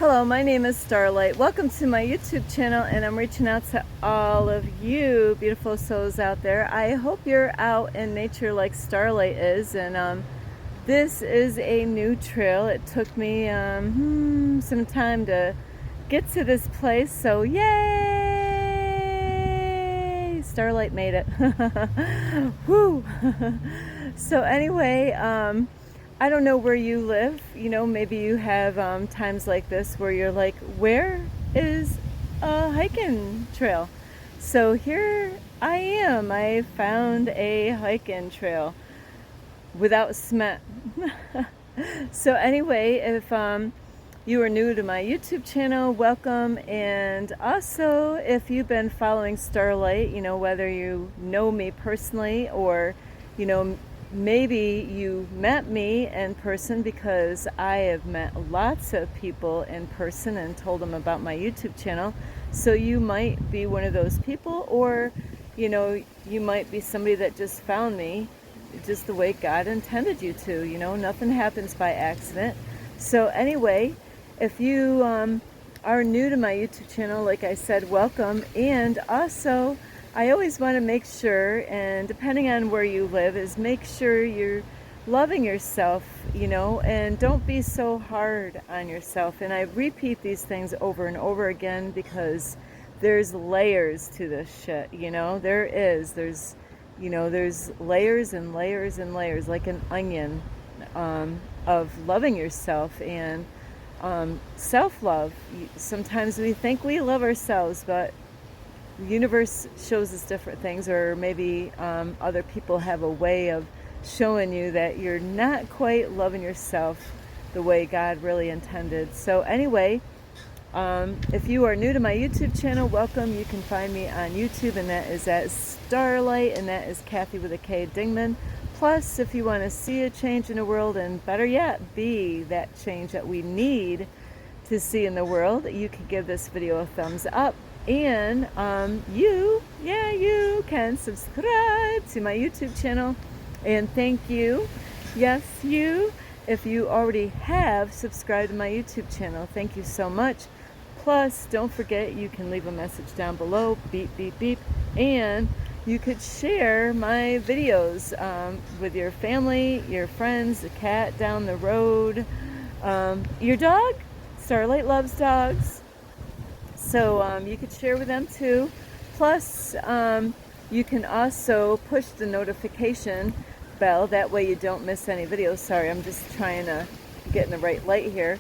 Hello, my name is Starlight. Welcome to my YouTube channel, and I'm reaching out to all of you beautiful souls out there. I hope you're out in nature like Starlight is, and this is a new trail. It took me some time to get to this place, so yay! Starlight made it. Woo! So anyway, I don't know where you live. You know, maybe you have times like this where you're like, where is a hiking trail? So here I am. I found a hiking trail without cement. So anyway, if you are new to my YouTube channel, welcome. And also, if you've been following Starlight, you know, whether you know me personally or, you know, maybe you met me in person, because I have met lots of people in person and told them about my YouTube channel. So you might be one of those people, or, you know, you might be somebody that just found me just the way God intended you to. You know, nothing happens by accident. So anyway, if you are new to my YouTube channel, like I said, welcome. And also, I always want to make sure, and depending on where you live, is make sure you're loving yourself, you know, and don't be so hard on yourself. And I repeat these things over and over again because there's layers to this shit, you know. There's layers and layers and layers, like an onion, of loving yourself and self-love. Sometimes we think we love ourselves, but the universe shows us different things, or maybe other people have a way of showing you that you're not quite loving yourself the way God really intended. So anyway, if you are new to my YouTube channel, welcome. You can find me on YouTube, and that is at Starlight, and that is Kathy with a K Dingman. Plus, if you want to see a change in the world, and better yet, be that change that we need to see in the world, you can give this video a thumbs up. And you can subscribe to my YouTube channel. And thank you, yes, you, if you already have subscribed to my YouTube channel. Thank you so much. Plus, don't forget, you can leave a message down below, beep, beep, beep, and you could share my videos with your family, your friends, the cat down the road, your dog. Starlight loves dogs. So you could share with them too. Plus, you can also push the notification bell. That way you don't miss any videos. Sorry, I'm just trying to get in the right light here.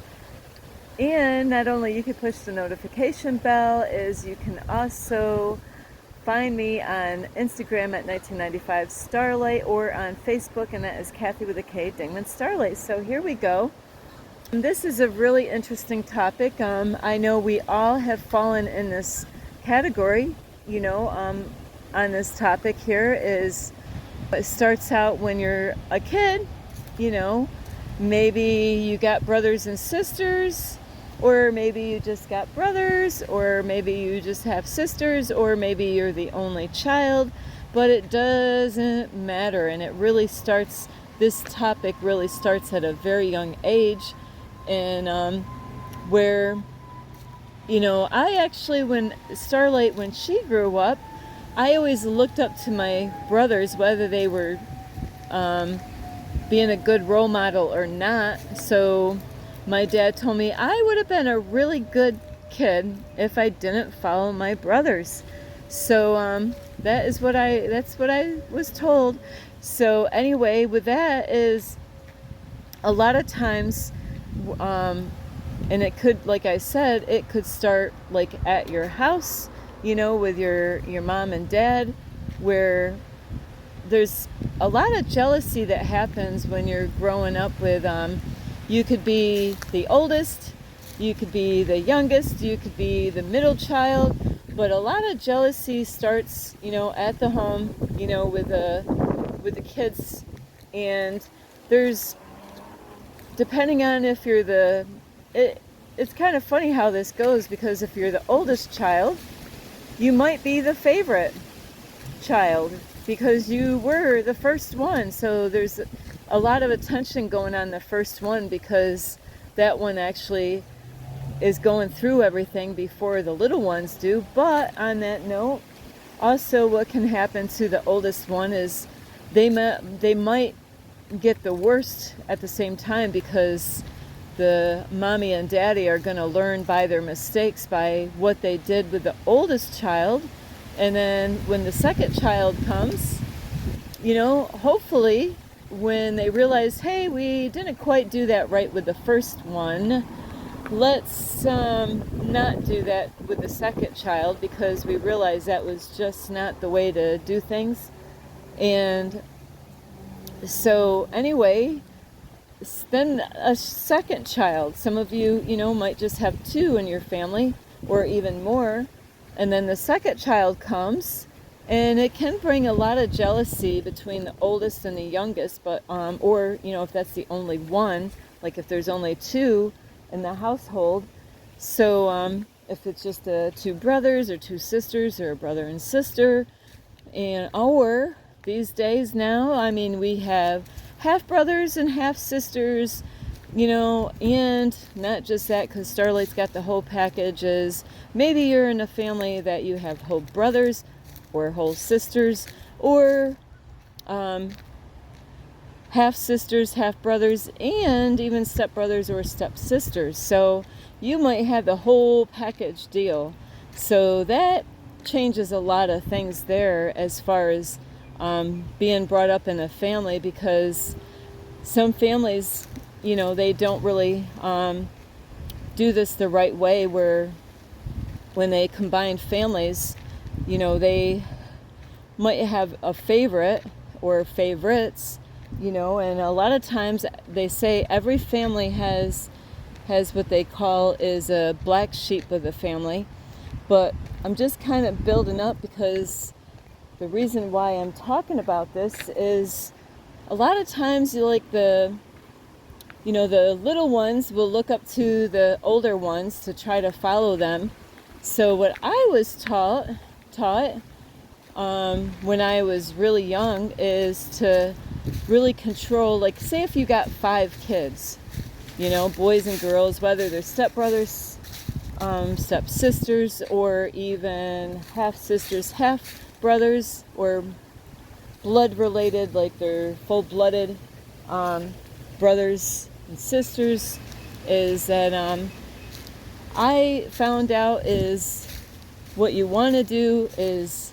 And not only you can push the notification bell, is you can also find me on Instagram at 1995 Starlight, or on Facebook, and that is Kathy with a K Dingman Starlight. So here we go. This is a really interesting topic. I know we all have fallen in this category, you know, on this topic here. Is it starts out when you're a kid, you know, maybe you got brothers and sisters, or maybe you just got brothers, or maybe you just have sisters, or maybe you're the only child, but it doesn't matter. And it really starts, this topic really starts at a very young age. And where, you know, I actually, when Starlight, when she grew up, I always looked up to my brothers, whether they were being a good role model or not. So my dad told me I would have been a really good kid if I didn't follow my brothers. So that's what I was told. So anyway, with that is, a lot of times, and it could, like I said, it could start like at your house, you know, with your mom and dad, where there's a lot of jealousy that happens when you're growing up with, you could be the oldest, you could be the youngest, you could be the middle child, but a lot of jealousy starts, you know, at the home, you know, with the kids. And there's, depending on if you're it's kind of funny how this goes, because if you're the oldest child, you might be the favorite child because you were the first one. So there's a lot of attention going on the first one, because that one actually is going through everything before the little ones do. But on that note, also what can happen to the oldest one is they might get the worst at the same time, because the mommy and daddy are going to learn by their mistakes, by what they did with the oldest child. And then when the second child comes, hopefully when they realize, hey, we didn't quite do that right with the first one, let's not do that with the second child, because we realize that was just not the way to do things. And so anyway, then a second child, some of you, might just have 2 in your family or even more. And then the second child comes, and it can bring a lot of jealousy between the oldest and the youngest, but or if that's the only one, like if there's only 2 in the household. So if it's just 2 brothers or 2 sisters, or a brother and sister, or these days now, we have half brothers and half sisters, and not just that, because Starlight's got the whole package. Is maybe you're in a family that you have whole brothers or whole sisters, or half sisters, half brothers, and even stepbrothers or stepsisters. So you might have the whole package deal. So that changes a lot of things there as far as being brought up in a family, because some families, they don't really do this the right way, where when they combine families, they might have a favorite or favorites, and a lot of times they say every family has what they call is a black sheep of the family. But I'm just kind of building up, because the reason why I'm talking about this is a lot of times the little ones will look up to the older ones to try to follow them. So what I was taught when I was really young is to really control, like say if you got 5 kids, boys and girls, whether they're stepbrothers, stepsisters, or even half sisters, half brothers, or blood related, like they're full-blooded brothers and sisters, is that I found out is what you want to do is,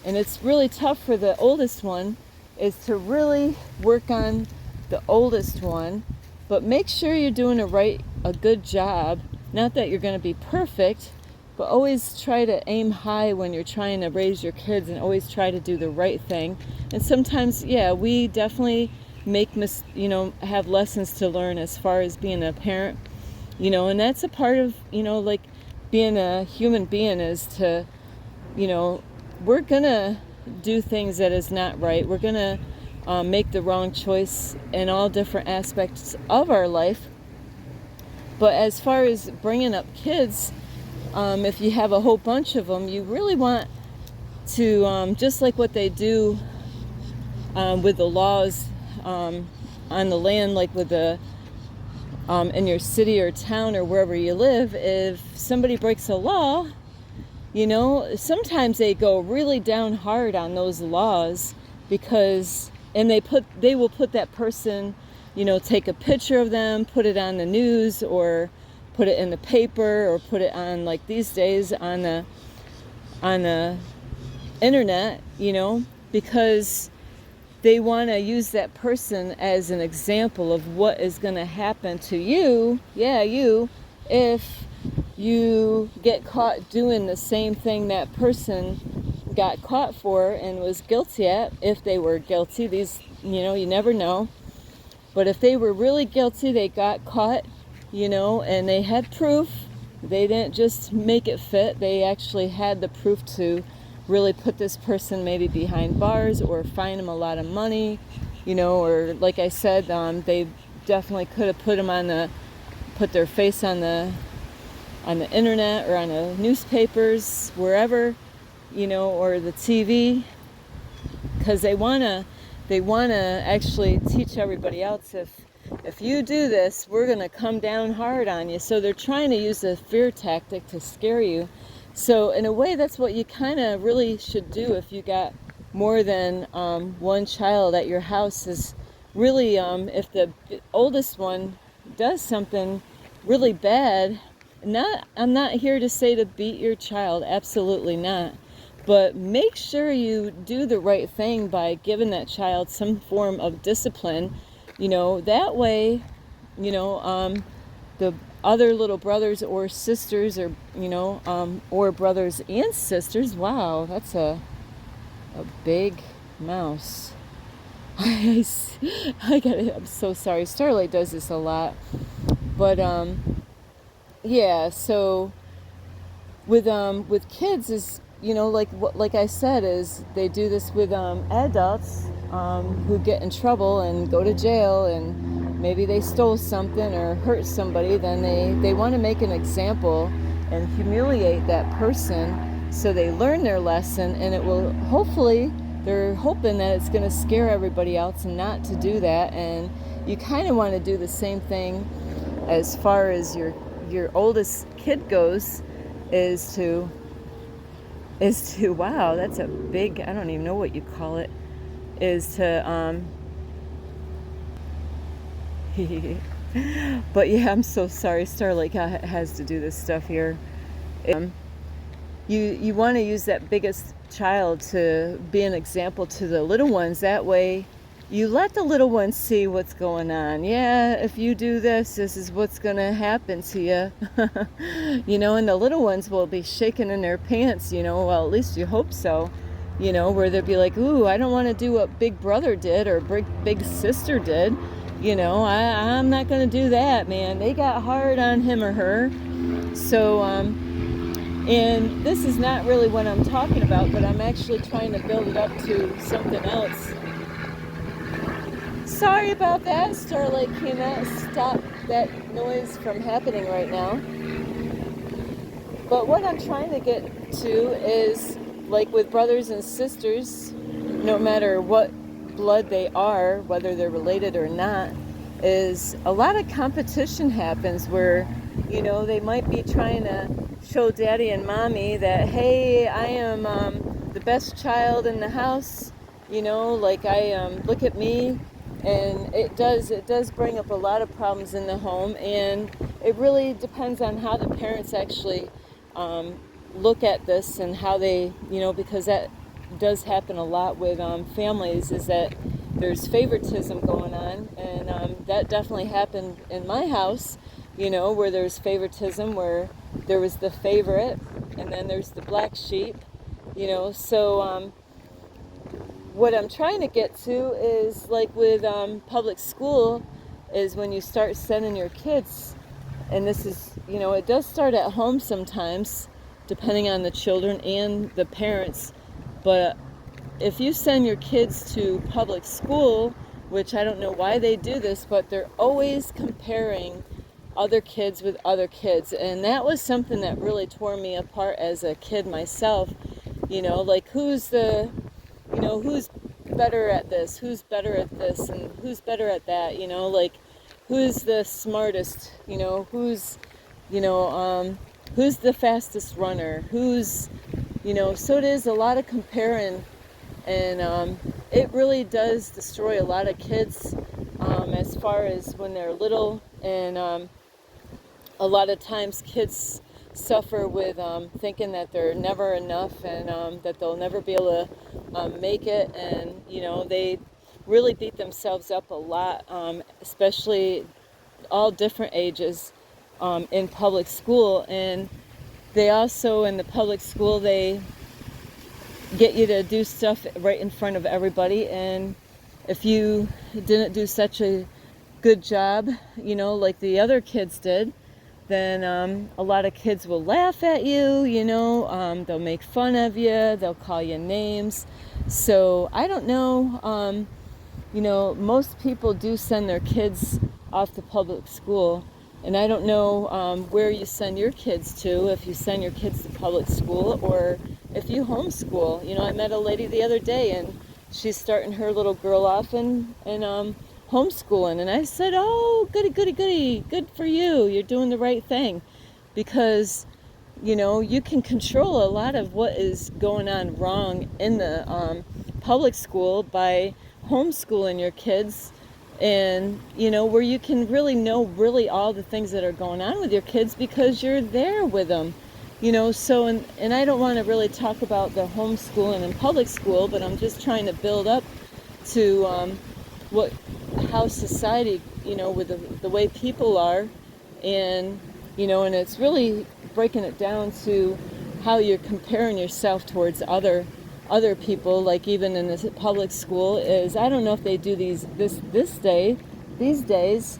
and it's really tough for the oldest one, is to really work on the oldest one, but make sure you're doing a good job. Not that you're going to be perfect, but always try to aim high when you're trying to raise your kids, and always try to do the right thing. And sometimes, we definitely have lessons to learn as far as being a parent, and that's a part of, like being a human being, is to, we're going to do things that is not right. We're going to make the wrong choice in all different aspects of our life. But as far as bringing up kids, if you have a whole bunch of them, you really want to, just like what they do with the laws on the land, like with the in your city or town or wherever you live, if somebody breaks a law, sometimes they go really down hard on those laws, because they will put that person, take a picture of them, put it on the news, or put it in the paper, or put it on, like these days, on the internet, because they want to use that person as an example of what is going to happen to you, if you get caught doing the same thing that person got caught for and was guilty at, if they were guilty. These, you never know. But if they were really guilty, they got caught, and they had proof. They didn't just make it fit. They actually had the proof to really put this person maybe behind bars, or fine them a lot of money, or like I said, they definitely could have put their face on the internet, or on the newspapers, wherever, or the TV, because they want to actually teach everybody else, if you do this, we're going to come down hard on you. So they're trying to use a fear tactic to scare you. So in a way, that's what you kind of really should do if you got more than one child at your house, is really, if the oldest one does something really bad, I'm not here to say to beat your child, absolutely not. But make sure you do the right thing by giving that child some form of discipline. That way, the other little brothers or sisters, or brothers and sisters. Wow, that's a big mouse. I'm so sorry. Starlight does this a lot. But, yeah, so with kids is, like I said, is they do this with adults who get in trouble and go to jail, and maybe they stole something or hurt somebody. Then they want to make an example and humiliate that person, so they learn their lesson, and it will hopefully, they're hoping that it's going to scare everybody else and not to do that. And you kind of want to do the same thing as far as your oldest kid goes, is to wow, that's a big, I don't even know what you call it, is to but yeah, I'm so sorry. Starlight has to do this stuff here. You want to use that biggest child to be an example to the little ones. That way you let the little ones see what's going on. Yeah, if you do this, this is what's going to happen to you. And the little ones will be shaking in their pants, well, at least you hope so, where they'll be like, ooh, I don't want to do what big brother did or big sister did. I'm not going to do that, man. They got hard on him or her. So, and this is not really what I'm talking about, but I'm actually trying to build it up to something else. Sorry about that. Starlight cannot stop that noise from happening right now. But what I'm trying to get to is, like with brothers and sisters, no matter what blood they are, whether they're related or not, is a lot of competition happens where, they might be trying to show daddy and mommy that, hey, I am the best child in the house, like look at me. And it does bring up a lot of problems in the home, and it really depends on how the parents actually look at this and how they, because that does happen a lot with families, is that there's favoritism going on, and that definitely happened in my house, where there's favoritism, where there was the favorite, and then there's the black sheep, so what I'm trying to get to is, like with public school, is when you start sending your kids, and this is, it does start at home sometimes, depending on the children and the parents, but if you send your kids to public school, which I don't know why they do this, but they're always comparing other kids with other kids, and that was something that really tore me apart as a kid myself, like who's better at this, who's better at this, and who's better at that, like who's the smartest, who's the fastest runner, who's, so it is a lot of comparing, and it really does destroy a lot of kids as far as when they're little, and a lot of times kids suffer with thinking that they're never enough, and that they'll never be able to make it, and they really beat themselves up a lot, especially all different ages in public school. And they also, in the public school, they get you to do stuff right in front of everybody, and if you didn't do such a good job, like the other kids did, then a lot of kids will laugh at you, they'll make fun of you, they'll call you names. So I don't know, most people do send their kids off to public school, and I don't know where you send your kids to, if you send your kids to public school or if you homeschool. I met a lady the other day, and she's starting her little girl off in homeschooling. And I said, oh, goody, goody, goody, good for you. You're doing the right thing. Because, you can control a lot of what is going on wrong in the public school by homeschooling your kids. And, where you can really know really all the things that are going on with your kids because you're there with them. So, and I don't want to really talk about the homeschooling and public school, but I'm just trying to build up to how society, with the way people are, and, and it's really breaking it down to how you're comparing yourself towards other people, like even in this public school is, I don't know if they do these days,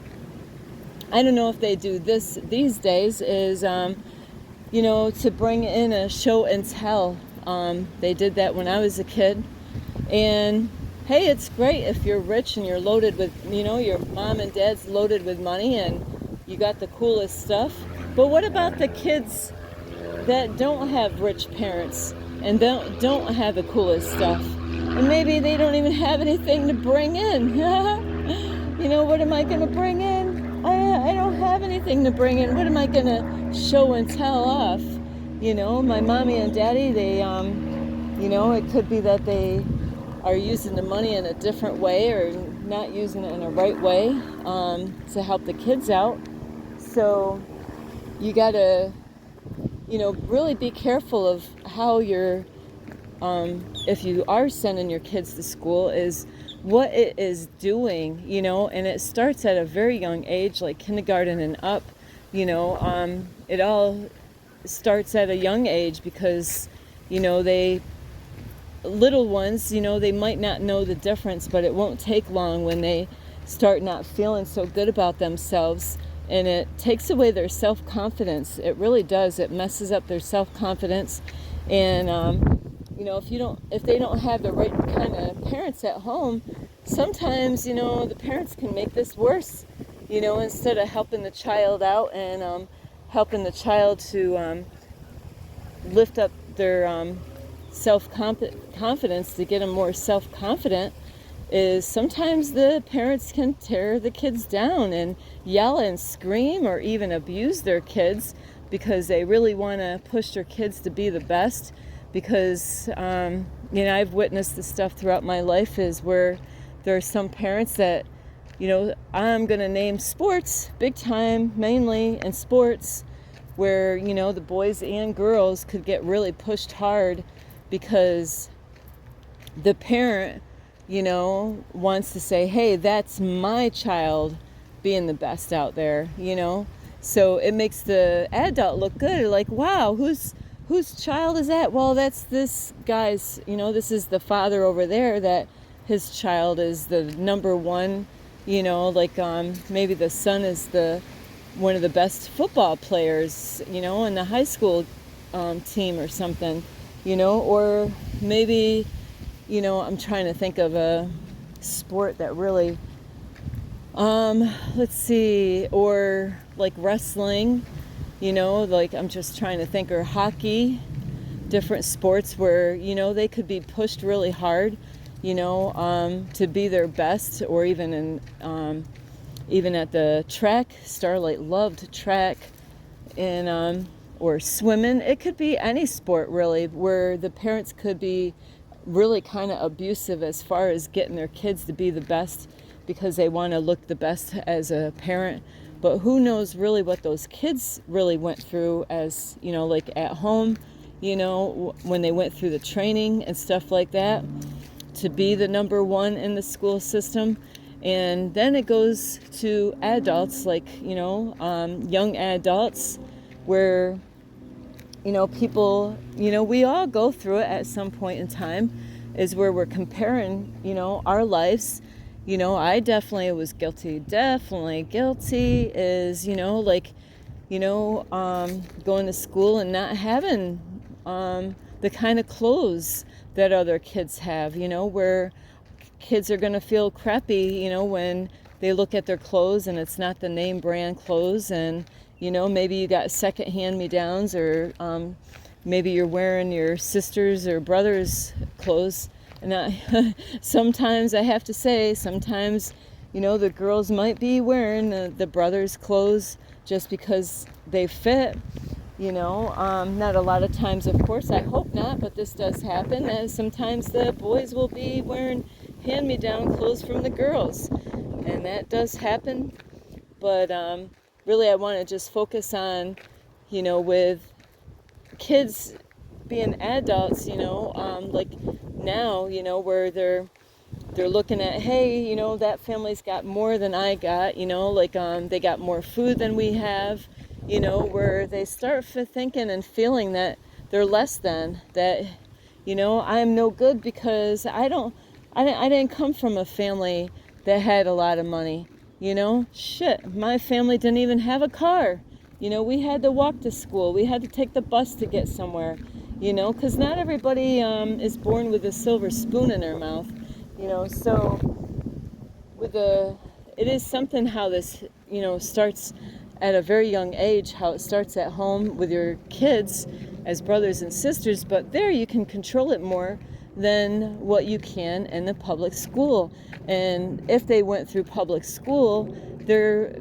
I don't know if they do this these days, is, to bring in a show and tell. They did that when I was a kid. And hey, it's great if you're rich and you're loaded with, your mom and dad's loaded with money and you got the coolest stuff. But what about the kids that don't have rich parents and don't have the coolest stuff? And maybe they don't even have anything to bring in. What am I going to bring in? I don't have anything to bring in. What am I going to show and tell off? My mommy and daddy, they, it could be that they are using the money in a different way or not using it in a right way to help the kids out. So you got to, really be careful of how you're, if you are sending your kids to school, is what it is doing, and it starts at a very young age, like kindergarten and up. It all starts at a young age because, little ones, they might not know the difference, but it won't take long when they start not feeling so good about themselves, and it takes away their self-confidence. It really does. It messes up their self-confidence. And if they don't have the right kind of parents at home, sometimes the parents can make this worse, instead of helping the child out and helping the child to lift up their self-confidence, to get them more self-confident, is sometimes the parents can tear the kids down and yell and scream or even abuse their kids because they really want to push their kids to be the best. Because I've witnessed this stuff throughout my life, is where there are some parents that, I'm going to name sports, big time, mainly in sports, where, the boys and girls could get really pushed hard because the parent, wants to say, hey, that's my child being the best out there, So it makes the adult look good, like, wow, whose child is that? Well, that's this guy's, this is the father over there, that his child is the number one, like maybe the son is one of the best football players, in the high school team or something, or maybe, I'm trying to think of a sport that really, let's see, or like wrestling, like I'm just trying to think, or hockey, different sports where, they could be pushed really hard, to be their best, or even even at the track. Starlight loved track, and or swimming. It could be any sport really, where the parents could be really kind of abusive as far as getting their kids to be the best because they want to look the best as a parent. But who knows really what those kids really went through as, like at home, when they went through the training and stuff like that, to be the number one in the school system. And then it goes to adults, like, young adults, where, people, we all go through it at some point in time, is where we're comparing, our lives. I definitely was definitely guilty, is, going to school and not having the kind of clothes that other kids have, where kids are going to feel crappy, when they look at their clothes and it's not the name brand clothes, and, maybe you got second hand-me-downs, or maybe you're wearing your sister's or brother's clothes. And sometimes I have to say, sometimes The girls might be wearing the brothers' clothes just because they fit. Not a lot of times, of course, I hope not, but this does happen, and sometimes the boys will be wearing hand-me-down clothes from the girls, and that does happen. But really, I want to just focus on, with kids being adults, like now, where they're looking at, hey, that family's got more than I got, like they got more food than we have, where they start thinking and feeling that they're less than, that, I'm no good because I didn't come from a family that had a lot of money, shit, my family didn't even have a car, we had to walk to school, we had to take the bus to get somewhere, because not everybody is born with a silver spoon in their mouth, so it is something how this, starts at a very young age, how it starts at home with your kids as brothers and sisters, but there you can control it more than what you can in the public school. And if they went through public school, they're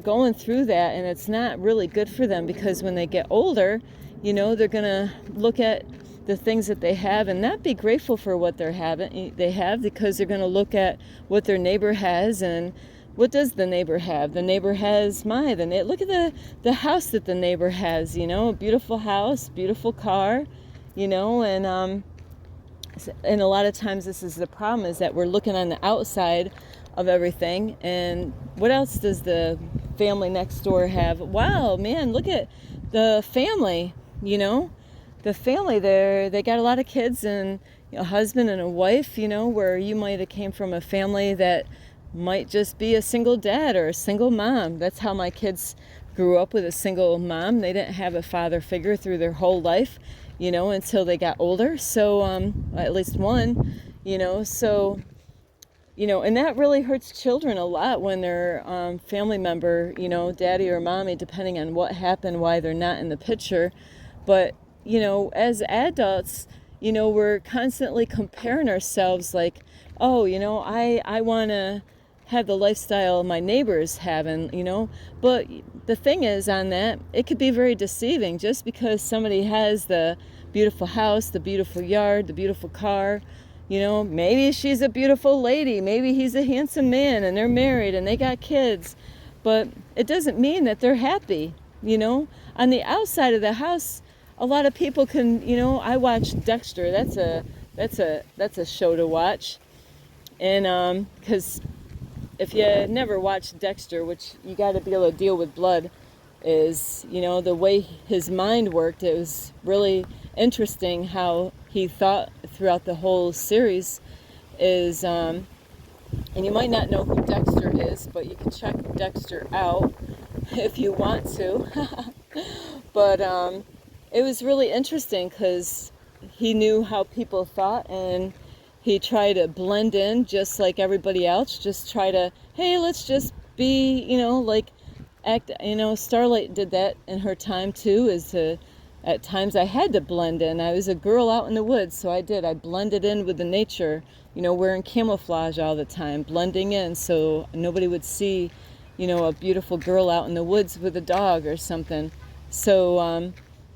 going through that, and it's not really good for them, because when they get older, they're gonna look at the things that they have and not be grateful for what they have, because they're gonna look at what their neighbor has, and what does the neighbor have? The neighbor has look at the house that the neighbor has, a beautiful house, beautiful car, and a lot of times this is the problem, is that we're looking on the outside of everything, and what else does the family next door have? Wow, man, look at the family, the family there, they got a lot of kids and a husband and a wife, where you might have came from a family that might just be a single dad or a single mom. That's how my kids grew up, with a single mom. They didn't have a father figure through their whole life, until they got older. So at least one, so, and that really hurts children a lot when their family member, daddy or mommy, depending on what happened, why they're not in the picture. But, as adults, we're constantly comparing ourselves, like, oh, I want to have the lifestyle my neighbors have, and but the thing is, on that, it could be very deceiving. Just because somebody has the beautiful house, the beautiful yard, the beautiful car, maybe she's a beautiful lady, maybe he's a handsome man, and they're married and they got kids, but it doesn't mean that they're happy. On the outside of the house, a lot of people can, I watch Dexter. That's a show to watch, and because if you never watched Dexter, which you got to be able to deal with blood, is, the way his mind worked, it was really interesting how he thought throughout the whole series is, and you might not know who Dexter is, but you can check Dexter out if you want to. But it was really interesting because he knew how people thought, and he tried to blend in just like everybody else, just try to, hey, let's just be, like act, Starlight did that in her time too, at times I had to blend in. I was a girl out in the woods, so I blended in with the nature, wearing camouflage all the time, blending in so nobody would see, a beautiful girl out in the woods with a dog or something. So,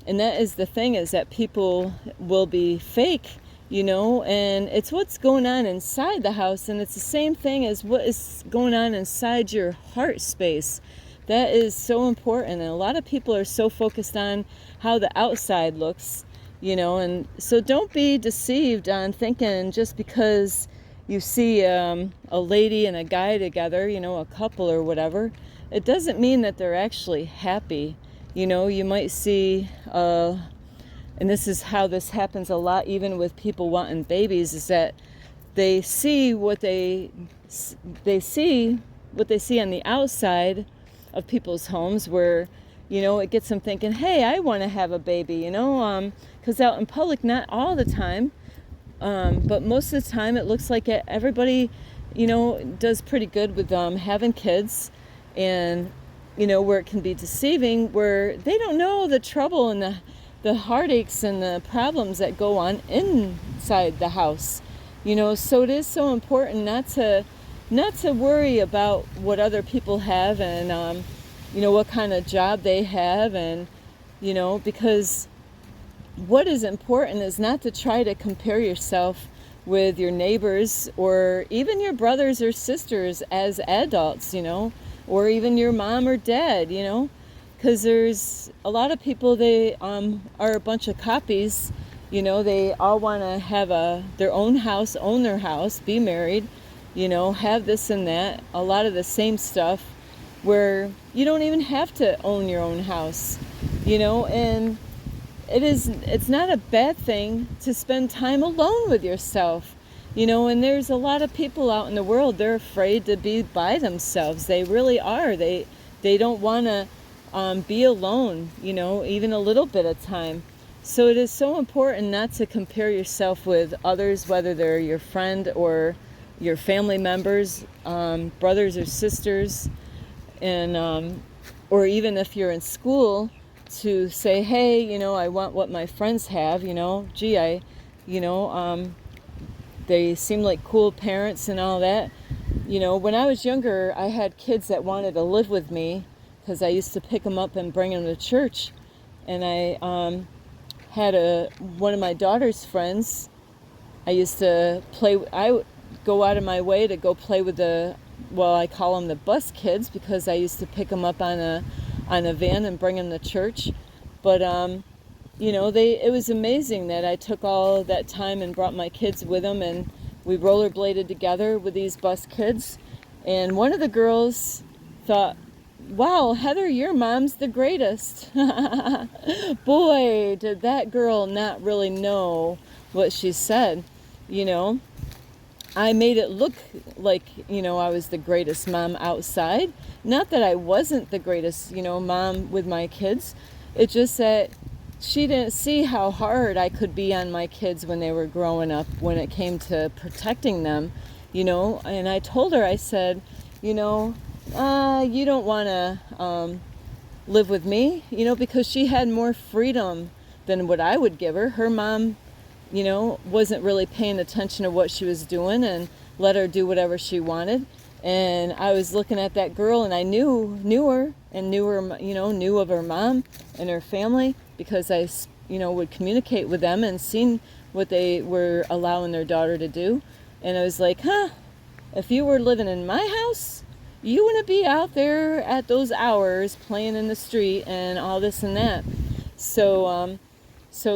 and that is the thing, is that people will be fake, and it's what's going on inside the house, and it's the same thing as what is going on inside your heart space. That is so important, and a lot of people are so focused on how the outside looks, and so don't be deceived on thinking just because you see a lady and a guy together, a couple or whatever, it doesn't mean that they're actually happy. You might see, and this is how this happens a lot, even with people wanting babies, is that they see what they see on the outside of people's homes, where it gets them thinking, hey, I want to have a baby, because out in public, not all the time, but most of the time it looks like everybody does pretty good with having kids, and where it can be deceiving, where they don't know the trouble and the heartaches and the problems that go on inside the house, so it is so important not to not to worry about what other people have and what kind of job they have, and because what is important is not to try to compare yourself with your neighbors or even your brothers or sisters as adults, or even your mom or dad, because there's a lot of people, they are a bunch of copies. They all want to have their own house, own their house, be married, have this and that, a lot of the same stuff, where you don't even have to own your own house, and it's not a bad thing to spend time alone with yourself, and there's a lot of people out in the world, they're afraid to be by themselves. They really are. They don't want to be alone, even a little bit of time. So it is so important not to compare yourself with others, whether they're your friend or your family members, brothers or sisters, and or even if you're in school, to say, hey, I want what my friends have, gee, they seem like cool parents and all that. When I was younger, I had kids that wanted to live with me because I used to pick them up and bring them to church. And I had one of my daughter's friends. I used to I would go out of my way to go play with I call them the bus kids, because I used to pick them up on a van and bring them to church. But it was amazing that I took all that time and brought my kids with them, and we rollerbladed together with these bus kids. And one of the girls thought, wow, Heather, your mom's the greatest. Boy, did that girl not really know what she said. I made it look like, I was the greatest mom outside. Not that I wasn't the greatest, mom with my kids. It's just that she didn't see how hard I could be on my kids when they were growing up, when it came to protecting them, And I told her, I said, you don't want to live with me, because she had more freedom than what I would give her. Her mom, wasn't really paying attention to what she was doing and let her do whatever she wanted. And I was looking at that girl, and I knew her, knew of her mom and her family, because I, would communicate with them and seen what they were allowing their daughter to do. And I was like, if you were living in my house, you wouldn't be out there at those hours playing in the street and all this and that. So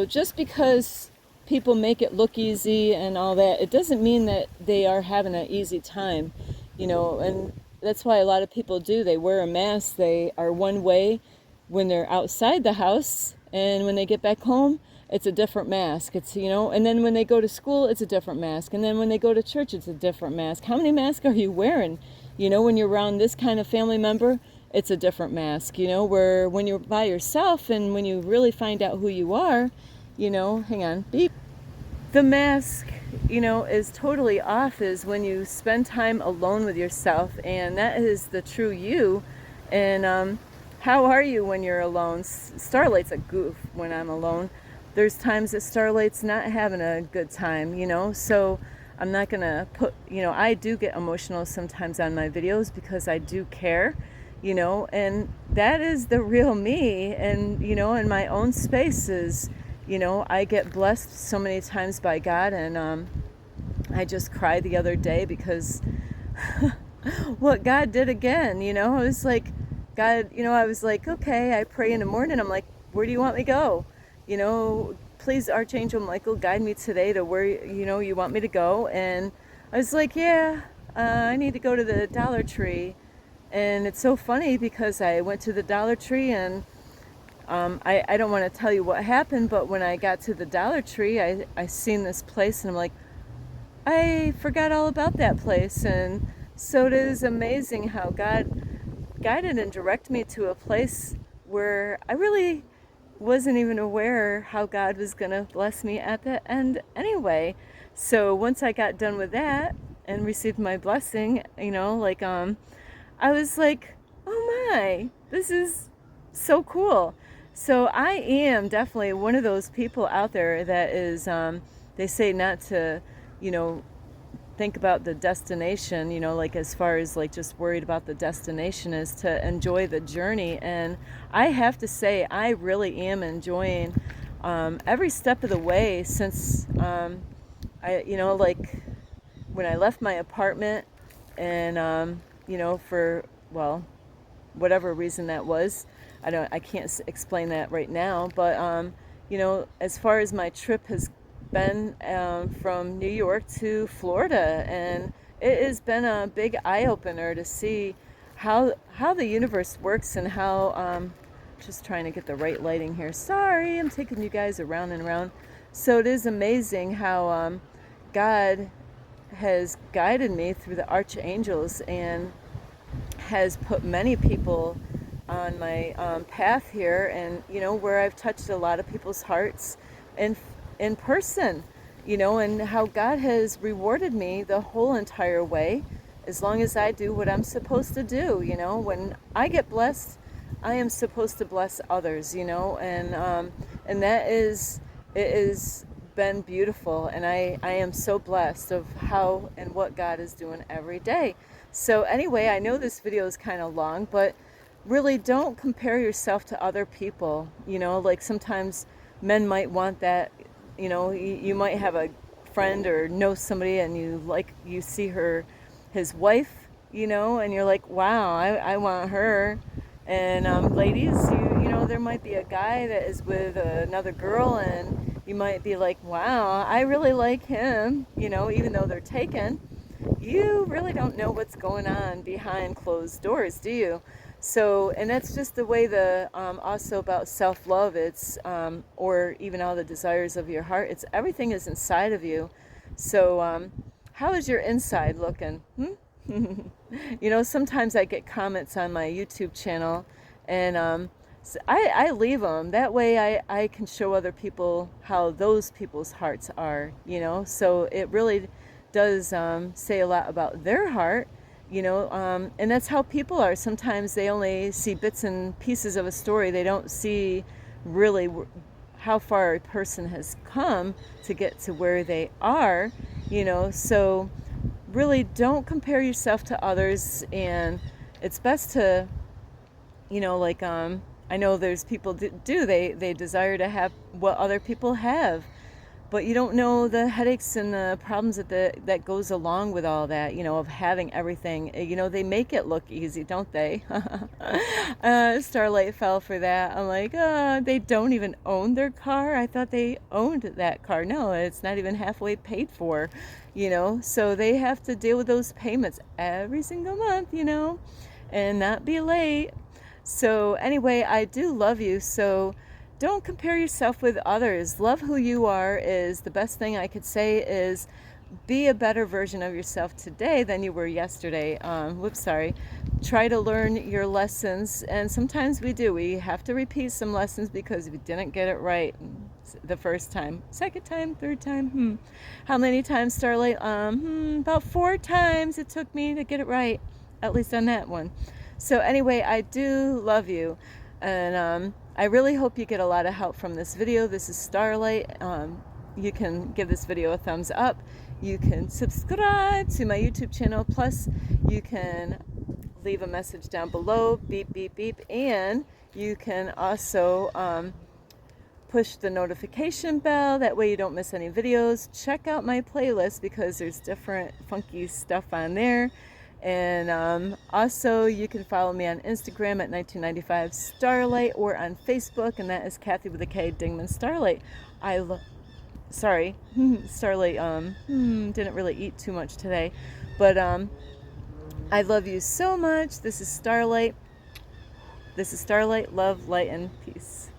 just because people make it look easy and all that, it doesn't mean that they are having an easy time, and that's why a lot of people do. They wear a mask. They are one way when they're outside the house, and when they get back home, it's a different mask. It's, and then when they go to school, it's a different mask. And then when they go to church, it's a different mask. How many masks are you wearing? When you're around this kind of family member, it's a different mask, where when you're by yourself and when you really find out who you are, hang on, beep. The mask, is totally off is when you spend time alone with yourself, and that is the true you. And how are you when you're alone? Starlight's a goof when I'm alone. There's times that Starlight's not having a good time, so I'm not going to put, I do get emotional sometimes on my videos because I do care, and that is the real me. And, in my own spaces, I get blessed so many times by God. And I just cried the other day because what God did again, I was like, God, I was like, okay, I pray in the morning. I'm like, where do you want me to go? Please, Archangel Michael, guide me today to where, you want me to go. And I was like, yeah, I need to go to the Dollar Tree. And it's so funny because I went to the Dollar Tree, and I don't want to tell you what happened, but when I got to the Dollar Tree, I seen this place, and I'm like, I forgot all about that place. And so it is amazing how God guided and directed me to a place where I really wasn't even aware how God was going to bless me at the end anyway. So once I got done with that and received my blessing, I was like, oh my, this is so cool. So I am definitely one of those people out there that is, they say not to, think about the destination, you know, like as far as like just worried about the destination, is to enjoy the journey. And I have to say, I really am enjoying every step of the way since you know, like when I left my apartment and, you know, for, well, whatever reason that was. I can't explain that right now, but you know, as far as my trip has been from New York to Florida, and it has been a big eye opener to see how the universe works and how just trying to get the right lighting here. Sorry, I'm taking you guys around and around. So it is amazing how God has guided me through the archangels and has put many people on my path here, and you know, where I've touched a lot of people's hearts in person, you know, and how God has rewarded me the whole entire way, as long as I do what I'm supposed to do. You know, when I get blessed, I am supposed to bless others, you know, and that is, it is been beautiful, and I am so blessed of how and what God is doing every day. So anyway, I know this video is kind of long, but really don't compare yourself to other people. You know, like sometimes men might want that, you know, you might have a friend or know somebody and you see his wife, you know, and you're like, wow, I want her. And ladies, you know, there might be a guy that is with another girl and you might be like, wow, I really like him, you know, even though they're taken. You really don't know what's going on behind closed doors, do you? So, and that's just the way also about self-love, it's, or even all the desires of your heart, it's everything is inside of you. So, how is your inside looking? You know, sometimes I get comments on my YouTube channel, and so I leave them. That way I can show other people how those people's hearts are, you know. So it really does say a lot about their heart, you know, and that's how people are. Sometimes they only see bits and pieces of a story. They don't see really how far a person has come to get to where they are, you know. So really don't compare yourself to others, and it's best to, you know, like I know there's people they desire to have what other people have, but you don't know the headaches and the problems that goes along with all that, you know, of having everything. You know, they make it look easy, don't they? Starlight fell for that. I'm like, they don't even own their car. I thought they owned that car. No, it's not even halfway paid for, you know. So they have to deal with those payments every single month, you know, and not be late. So anyway, I do love you. So don't compare yourself with others. Love who you are is the best thing I could say, is be a better version of yourself today than you were yesterday. Try to learn your lessons. And sometimes we do. We have to repeat some lessons because we didn't get it right the first time. Second time, third time. How many times, Starlight? About 4 times it took me to get it right, at least on that one. So anyway, I do love you. And I really hope you get a lot of help from this video. This is Starlight. You can give this video a thumbs up. You can subscribe to my YouTube channel. Plus, you can leave a message down below, beep, beep, beep. And you can also push the notification bell. That way you don't miss any videos. Check out my playlist because there's different funky stuff on there. And also you can follow me on Instagram at 1995 Starlight, or on Facebook, and that is Kathy with a K Dingman Starlight. Sorry, Starlight didn't really eat too much today, but I love you so much. This is Starlight. Love, light, and peace.